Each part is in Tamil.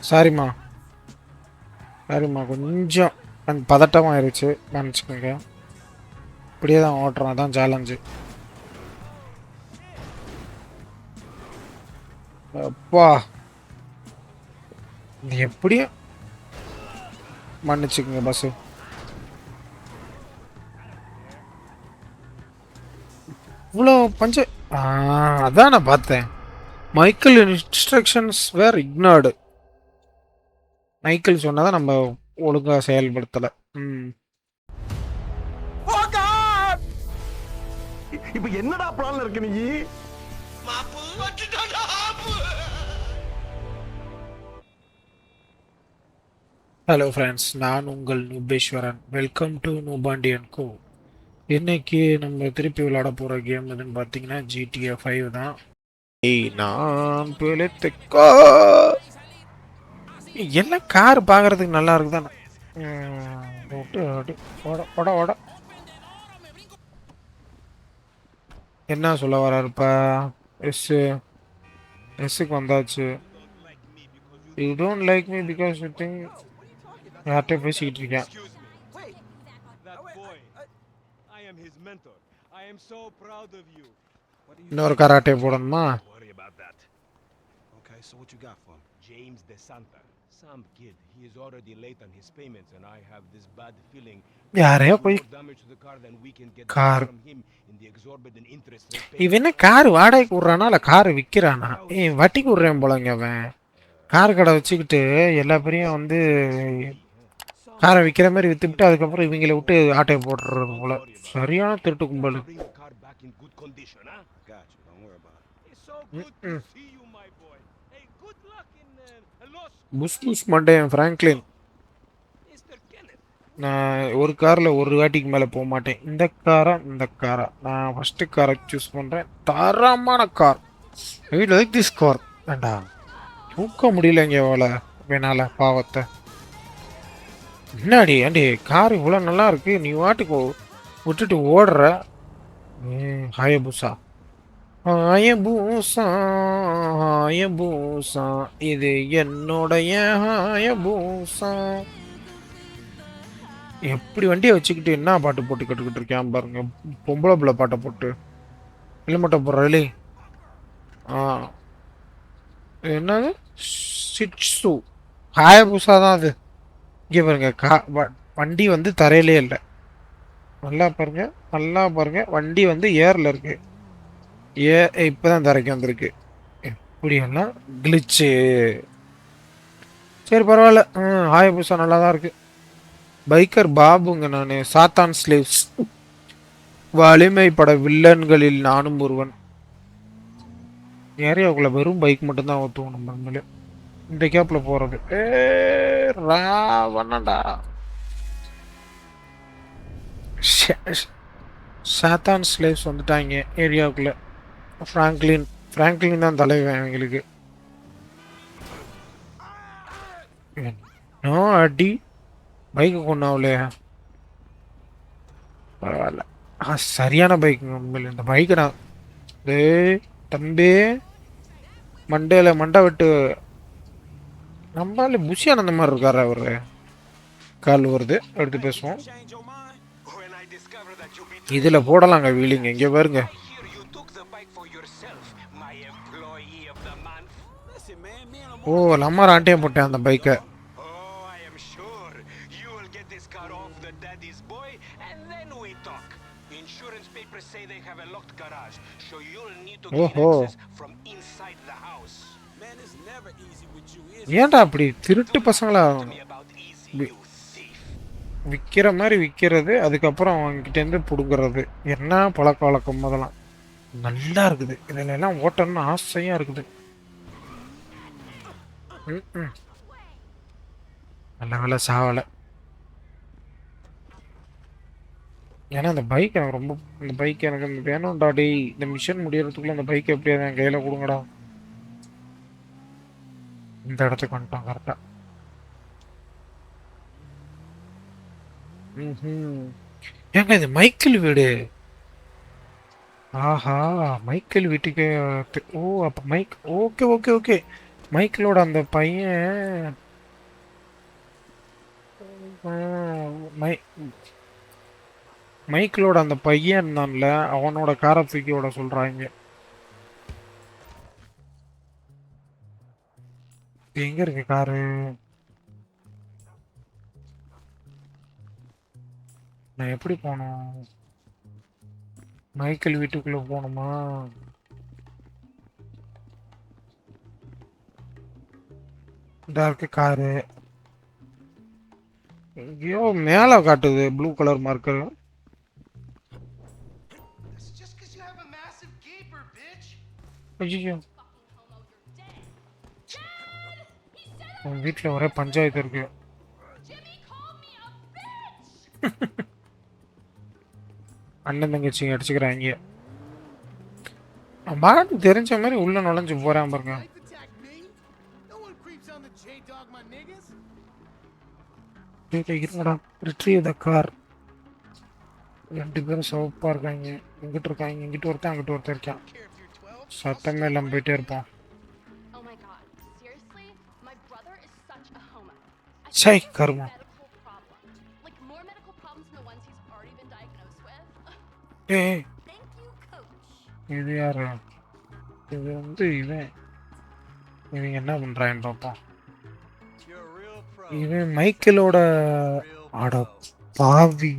சாரிம்மா சாரிம்மா, கொஞ்சம் பதட்டமாயிருச்சு, நினச்சிக்கோங்க. இப்படியே தான் ஓட்டுறோம், அதான் சேலஞ்சு. அப்பா, எப்படியும் மன்னிச்சுக்கோங்க பஸ்ஸு. இவ்வளோ பஞ்ச அதான் நான் பார்த்தேன். மைக்கேல் இன்ஸ்ட்ரக்ஷன்ஸ் வேர் இக்னோர்டு. மைக்கேல் சொன்னதை நம்ம ஒழுங்காக செயல்படுத்தலை. ம். இப்ப என்னடா பிளான்ல இருக்கு நீ? ஹலோ ஃப்ரெண்ட்ஸ், நான் உங்கள் நுபேஸ்வரன். வெல்கம் டு நூபாண்டி அண்ட் கோ. இன்னைக்கு நம்ம திருப்பி விளையாட போகிற கேம் எதுன்னு பார்த்தீங்கன்னா GTA 5 தான். நான் பிழைத்துக்கோ. எல்லாம் கார் பார்க்கறதுக்கு நல்லா இருக்கு தானே. ஓட ஓட. என்ன சொல்ல வராருப்பா? எஸ்ஸுக்கு வந்தாச்சு. You don't like me because you think யார்கிட்ட பேசிக்கிட்டு இருக்கேன். இன்னொரு கராட்டே போடணுமா? So what you got for him? James DeSanta. Some kid. He is already late on his payments and I have this bad feeling. யாரையோ போய் Damage to the car than we can get car from him in the exorbitant interest rate. இவன் என்ன கார் வாடகைக்கு விட்றானா இல்லை கார் விற்கிறானா? வட்டிக்கு விட்றேன் போலங்க அவன். கார் கடை வச்சுக்கிட்டு எல்லா பேரையும் வந்து காரை விற்கிற மாதிரி விற்றுவிட்டு அதுக்கப்புறம் இவங்களை விட்டு ஆட்டையை போட்டுறது போல. சரியான திருட்டு கும்பல். புஷ் புஷ் மண்டேன் ஃப்ராங்க்லின். நான் ஒரு காரில் ஒரு வாட்டிக்கு மேலே போக மாட்டேன். இந்த காரா நான் ஃபஸ்ட்டு காரை சூஸ் பண்ணுறேன். தரமான car. I like this car. வேண்டாம், தூக்க முடியலங்க எவ்வளோ வேணால பாவத்தை. என்னாடி ஆண்டி, கார் இவ்வளோ நல்லா இருக்கு, நீ வாட்டுக்கு விட்டுட்டு ஓடுற. ஹாயபூசா ஹாயபூசா ஹாயபூசா, இது என்னுடைய ஹாயபூசா. எப்படி வண்டியை வச்சுக்கிட்டு என்ன பாட்டு போட்டு கட்டுக்கிட்டு இருக்கேன் பாருங்க. பொம்பளை பிள்ளை பாட்டை போட்டு ஹெல்மெட்டை போடுறதுலே. என்னது? சிட்ஸு ஹாயபூசா தான் அது. இங்கே பாருங்க, வண்டி வந்து தரையிலே இல்லை. நல்லா பாருங்க வண்டி வந்து ஏரில் இருக்கு. இப்போதான் தரைக்கு வந்திருக்கு. எப்படியெல்லாம் கிளிச்சு. சரி பரவாயில்ல, ஹாயபூசா நல்லா தான் இருக்கு. பைக்கர் பாபுங்க நான். சாத்தான் ஸ்லேவ்ஸ் வலிமை பட வில்லன்களில் நானும் ஒருவன். ஏரியாவுக்குள்ள வெறும் பைக் மட்டும்தான் ஓட்டுவோம் நம்ம. இந்த கேப்ல போறது ராவணடா. சாத்தான் ஸ்லேவ்ஸ் வந்துட்டாங்க ஏரியாவுக்குள்ள. ஃப்ராங்க்லின் தான் தலைவன் எங்களுக்கு. அடி பைக்கு கொண்டாவலையா? பரவாயில்ல, சரியான பைக்குங்க உண்மையில். இந்த பைக்கு நான் தம்பி மண்டையில் மண்டை விட்டு நம்மளால புஷியான அந்த மாதிரி இருக்காரு அவரு. கால் வருது, எடுத்து பேசுவோம். இதில் போடலாங்க வீலிங்க. இங்கே பாருங்க. ஓ, லம்மார் ஆண்டியே போட்டேன் அந்த பைக்கை. ஓஹோ, ஏன்டா அப்படி திருட்டு பசங்களா விற்கிற மாதிரி விற்கிறது, அதுக்கப்புறம் அவங்ககிட்டேருந்து பிடுங்குறது? என்ன பழக்க வழக்கம் முதலாம் நல்லா இருக்குது. இதில் எல்லாம் ஓட்டணும்னு ஆசையாக இருக்குது. நல்ல வேலை சாவலை. ஏன்னா அந்த பைக் எனக்கு ரொம்ப, இந்த பைக் எனக்கு வேணும்டா. டே, இந்த மிஷன் முடியறதுக்குள்ள அந்த பைக் எப்படியாவது என் கையில் கொடுங்கடா. இந்த இடத்துக்கு வந்துட்டோம் கரெக்டாக. ஏங்க இது மைக்கேல் வீடு. ஆஹா, மைக்கேல் வீட்டுக்கு. ஓ அப்போ மைக். ஓகே ஓகே ஓகே, மைக்கிளோட அந்த பையன் மை மைக்கிளோட அந்த பையன் இருந்தான்ல அவனோட காரை தூக்கி விட சொல்றாங்க. எங்க இருக்கு காரு? நான் எப்படி போனோம்? மைக்கேல் வீட்டுக்குள்ள போகணுமா? இந்த இருக்கு காரு. எங்கேயோ மேல காட்டுது blue colour marker. That's just because you have a massive gaper, bitch. ஐயோ, Dad! He said உன் வீட்டுல ஒரே பஞ்சாயத்து இருக்கு. Jimmy called me a bitch! அண்ணன் தங்கச்சி அடிச்சுக்கிறாங்க. பாட்டு தெரிஞ்ச மாதிரி உள்ள நுழைஞ்சு போறான் பாருங்க. Knife attack me? No one creeps on the J-Dog, my niggas. இருங்கடா, ரிட்ரீவ் த கார். ரெண்டு பேரும் சிவப்பா இருக்காங்க. இங்கிட்டு இருக்காங்க, இங்கிட்டு ஒருத்தன், அங்கிட்டு ஒருத்தன் இருக்கான். Care if you're 12. சத்தமே இல்லாம போயிட்டே இருப்பான். Oh my god, seriously? My brother is such a homo. I Say, think he has Karma. medical problems. Like more medical problems than the ones he's already been diagnosed with. ஏய், Thank you, coach. இது யாரு? இது வந்து இவன். இவங்க என்ன பண்றான்னு பார்ப்போம். You're a real pro. இவன் மைக்கேலோட அட பாவி.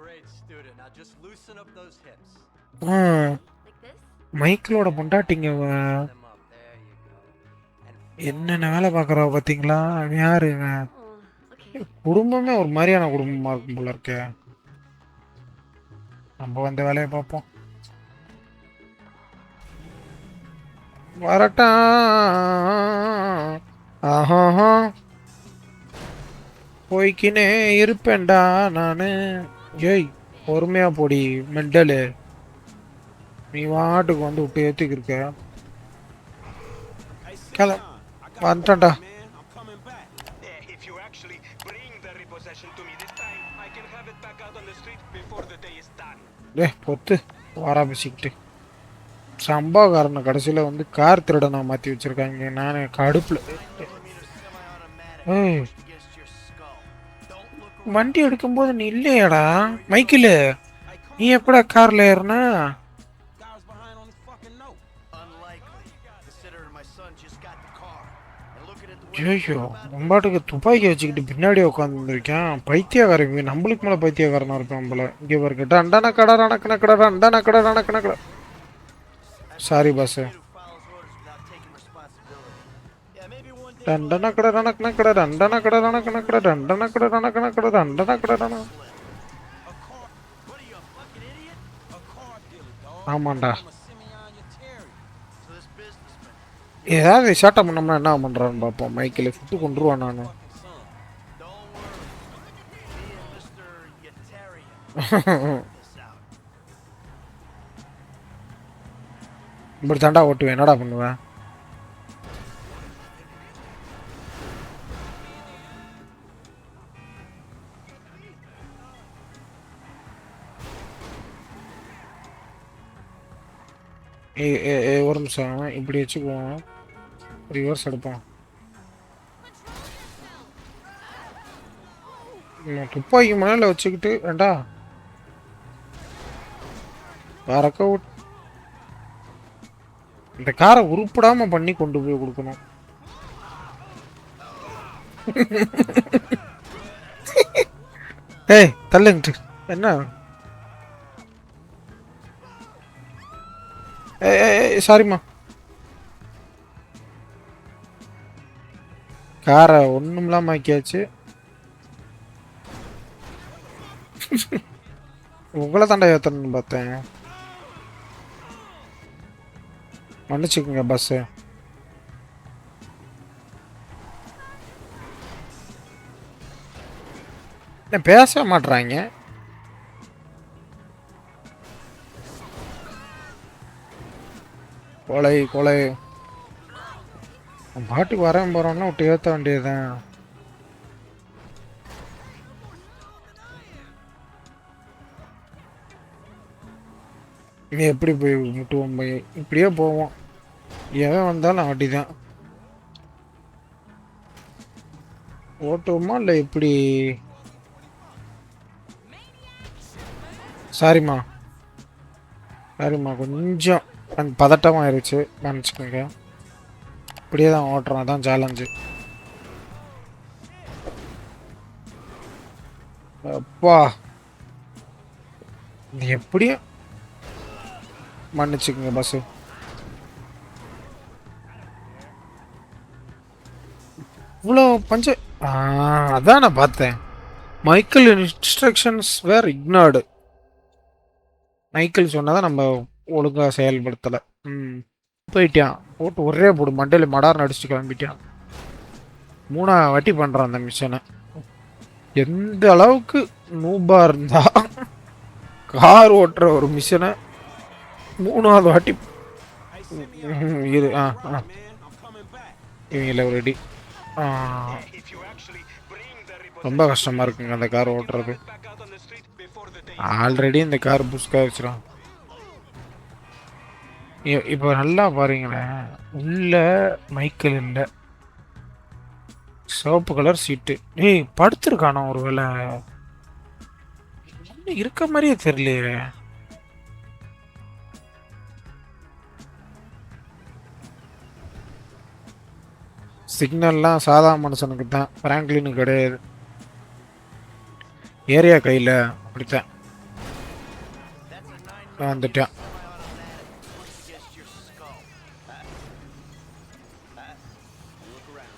Great student. Now just loosen up those hips. Ah, Like this? மைக்கேலோட பொண்டாட்டிங்க இவன். Them up. There you go. And என்னென்ன வேலை பார்க்குறா பார்த்தீங்களா? அவன் யாரு இவன்? Oh, okay. குடும்பமே ஒரு மாதிரியான குடும்பமா இருக்கும் போல இருக்கே. நம்ம வந்த வேலையை பார்ப்போம். வரட்டா. ஆஹா, போய்க்கினே இருப்பேன்டா நானு. ஏய், பொறுமையா போடி மெண்டலு. நீ வாட்டுக்கு வந்து விட்டு ஏத்துக்கு இருக்க. கிளம் வந்துட்டா. Man, I'm coming back. If you actually bring the repossession to me this time, I can have it back out on the street before the day is done. டே பொத்து வாரா பேசிக்கிட்டு. சம்பாகாரனை கடைசியில் வந்து கார் திருடனா மாற்றி வச்சிருக்காங்க. நான் கடுப்பில். ஏய், against your skull. Don't look வண்டி எடுக்கும்போது நீ இல்லையாடா மைக்கிள்? நீ எப்படா கார்ல ஏறினா? Guy was behind on his fucking note. unlikely. Considering my son just got the car. And looking at the ஐயோ, ரொம்பாட்டுக்கு துப்பாக்கி வச்சுக்கிட்டு பின்னாடி உட்காந்துருக்கேன். பைத்தியக்காரங்க, நம்மளுக்கு மேலே பைத்தியக்காரனா இருப்பான் போல. இங்கே பாருக்கிட்ட அண்டான கடை ரணக்கண கடை அண்டான கடை ரணக்கண கடை. Sorry boss. who follows orders without taking responsibility. Yeah, maybe one day ரெண்டன கடை ரணக்கண கடை ரெண்டன கடை ரணக்கண கடை ரெண்டன கடை ரணக்கண கடை ரெண்டன கடை ரண. a car. What are you, a fucking idiot? A car dealer, dog. ஆமாண்டா. I'm a Simeon Yateri. So this businessman. ஏதாவது ஷார்ட்டா பண்ணோம்னா என்ன பண்றான்னு பார்ப்போம். மைக்கில் சுட்டு கொண்டுருவான் நான். Fucking son. Don't worry. Me and Mr. Yetarian this out. இப்படி தாண்டா ஓட்டுவேன். என்னடா பண்ணுவேன்? ஒரு நிமிஷம் இப்படி வச்சுக்குவோம். ரிவர்ஸ் எடுப்போம். துப்பாக்கி மேல வச்சுக்கிட்டு வேண்டா வரக்க விட். இந்த காரை உருப்படாம பண்ணி கொண்டு போய் கொடுக்கணும். ஏய் தள்ளுங்கிட்டு என்ன? ஏய் சாரிம்மா. காரை ஒன்றும் இல்லாமல் ஆக்கியாச்சு. உங்களை தாண்டா ஏற்றணும்னு பார்த்தேன். மன்னிச்சுக்குங்க பஸ்ஸு. என்ன பேச மாட்றாங்க? கொலை கொலை. பாட்டுக்கு வரேன் போகிறோம்னா விட்டு ஏற்ற வேண்டியதுதான். நீ எப்படி போய் முட்டுவோம்? போய் இப்படியே போவோம். எவன் வந்தாலும் அப்படிதான். ஓட்டுவோமா இல்லை இப்படி? சாரிம்மா சாரிம்மா, கொஞ்சம் அந்த பதட்டமாயிருச்சு, மன்னிச்சுக்கோங்க. இப்படியே தான் ஓட்டுறோம், அதான் சேலஞ்சு. அப்பா, இது எப்படியும் மன்னிச்சுக்கோங்க பஸ்ஸு. இவ்வளோ பஞ்ச அதான் நான் பார்த்தேன். மைக்கேல் இன்ஸ்ட்ரக்ஷன்ஸ் வேர் இக்னோர்டு. மைக்கேல் சொன்னதான் நம்ம ஒழுங்காக செயல்படுத்தலை. போயிட்டான், போட்டு ஒரே போடு மண்டையில் மடார்னு அடிச்சுட்டு கிளம்பிட்டான். 3ஆவது வாட்டி பண்ணுறான் அந்த மிஷனை. எந்த அளவுக்கு நூபாக இருந்தா கார் ஓட்டுற ஒரு மிஷனை 3ஆவது வாட்டி இது இவங்கள ready. If you actually bring the ரொம்ப repossession, கஷ்டமாக இருக்குங்க அந்த கார் I can ஓட்டுறது. have it back out on the street before the day. Already இந்த கார் புஷ்காக வச்சிடும். இப்போ நல்லா பாருங்களேன், உள்ள மைக்கேல் இல்லை, சிவப்பு கலர் சீட்டு. ஏய், படுத்துருக்கானோ ஒரு வேளை? இருக்க மாதிரியே தெரியலையே. சிக்னல்லாம் சாதா மனுஷனுக்கு தான், பிராங்க்லினுக்கு கிடையாது. ஏரியா கையில் அப்படித்தான். நான் வந்துட்டேன். Against your skull. Look around.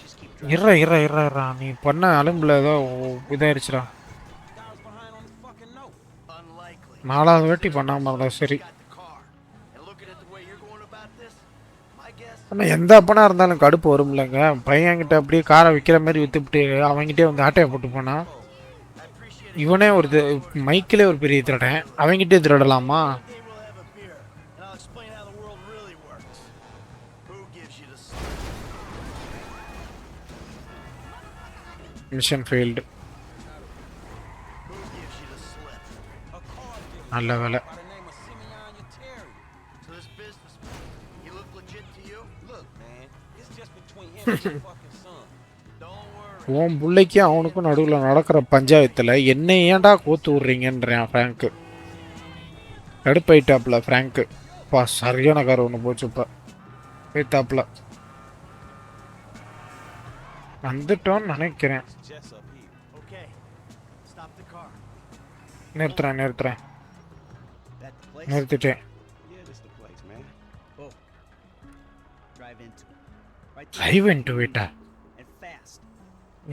Just keep இறா நீ பண்ண அலும்பில் ஏதோ இதாயிருச்சுடா. unlikely. 4ஆவது வாட்டி பண்ணாமல் இருந்தா சரி. Got the car. And looking at the way you're going about this, my guess ஆனால் எந்த அப்பனா இருந்தாலும் கடுப்பு வரும்லங்க. பையன்கிட்ட அப்படியே காரை விற்கிற மாதிரி விற்றுப்பிட்டு அவங்ககிட்டே வந்து ஆட்டையை போட்டு போனா, I appreciate it. இவனே ஒரு மைக்கிலே ஒரு பெரிய திருடன், அவங்ககிட்டே திருடலாமா? Hey, we'll have a beer, and I'll explain how the world really works. Who gives you the slip? Mission failed. Who gives you the slip? நல்ல வேலை. So this businessman, he look legit to you? Look, man, it's just between him and his fucking son. Don't worry. உன் பிள்ளைக்கும் அவனுக்கும் நடுவில் நடக்கிற பஞ்சாயத்தில் என்னை ஏன்டா கோத்து விட்றீங்கன்றான் ஃப்ராங்க்கு. கடுப்பாயிட்டாப்புல ஃப்ராங்க்கு. பா, சரியான கார் ஒன்று போச்சுப்பா. போய்த்தாப்புல வந்துட்டோன்னு நினைக்கிறேன். Just up here. Okay, stop the car. நிறுத்துறேன் That place? நிறுத்திட்டேன். Yeah, this the place, man. Oh. Drive into it. Right to drive into விட்டா and fast.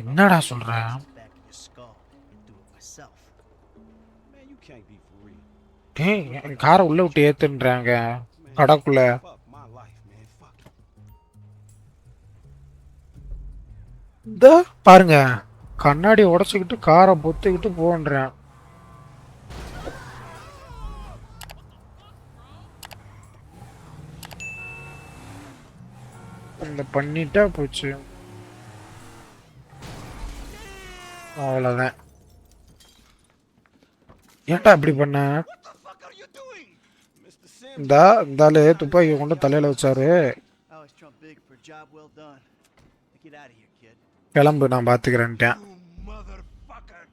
என்னடா சொல்ற? Back of your skull and do it myself. Man, you can't be for real. டேய், என் காரை உள்ள விட்டு ஏத்துன்றாங்க கடைக்குள்ள. Fuck my life, man. Fuck it. இந்த பாருங்க, கண்ணாடி உடைச்சுக்கிட்டு காரை பொத்துக்கிட்டு போன்றேன். இந்த பண்ணிட்டா போச்சு, அவ்வளோதான். ஏன்டா இப்படி பண்ண? What the fuck are you doing? Mr. Sims. இந்தாலு துப்பாக்கி கொண்டு தலையில வச்சாரு. I always trump big for a job well done. Now get out of here, kid. கிளம்பு, நான் பாத்துக்கிறேன்ட்டேன். You motherfucker.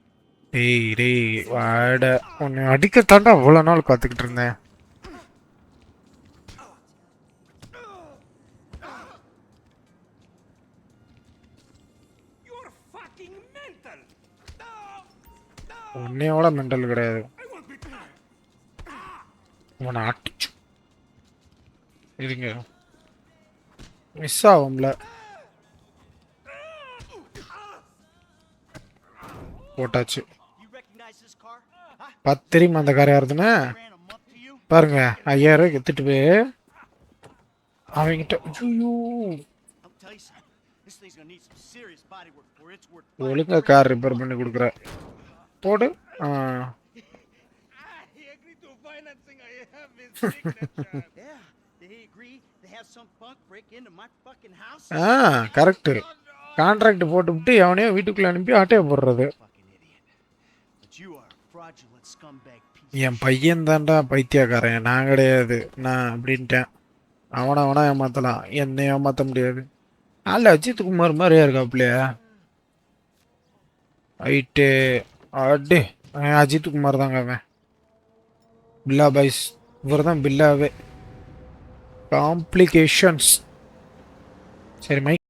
டேய் வாட, உன்னை அடிக்கத்தாண்டா அவ்வளோ நாள் காத்துக்கிட்டு இருந்தேன். You're fucking mental. No. No. உன்னையோட மெண்டல் கிடையாது. I won't be back. உன்னை அடிச்சு இருங்க, மிஸ் ஆகும்ல. போட்டாச்சு. You recognize this car? Huh? பார்த்து தெரியுமா அந்த car யாருதுன்னு? Ran a month to you? பாருங்க, 5000 எடுத்துட்டு போய் அவங்கிட்ட. ஐயோ, I'll tell you something. This thing's gonna need some serious body work before it's worth ஒழுங்கா கார் ரிப்பேர் பண்ணி கொடுக்குற போடு. He agreed to financing. I have his signature. Yeah. Did he agree to have some punk break into my fucking house? Correct. Contract போட்டுவிட்டு எவனையோ வீட்டுக்குள்ளே அனுப்பி ஆட்டையை போடுறது. Fucking idiot. But you are a fraudulent scumbag piece. என் பையன் தான்டா பைத்தியக்காரன், நான் கிடையாது. நான் அப்படின்ட்டேன். அவனை ஏமாத்தலாம், என்னை ஏமாற்ற முடியாது. அல்ல அஜித் குமார் மாதிரியா இருக்காப்லையா? ரைட்டு. அடே அஜித் குமார் தாங்க அவன். பில்லா பாய்ஸ் இவர் தான் பில்லாவே. காம்ப்ளிகேஷன்ஸ். சரி மைக்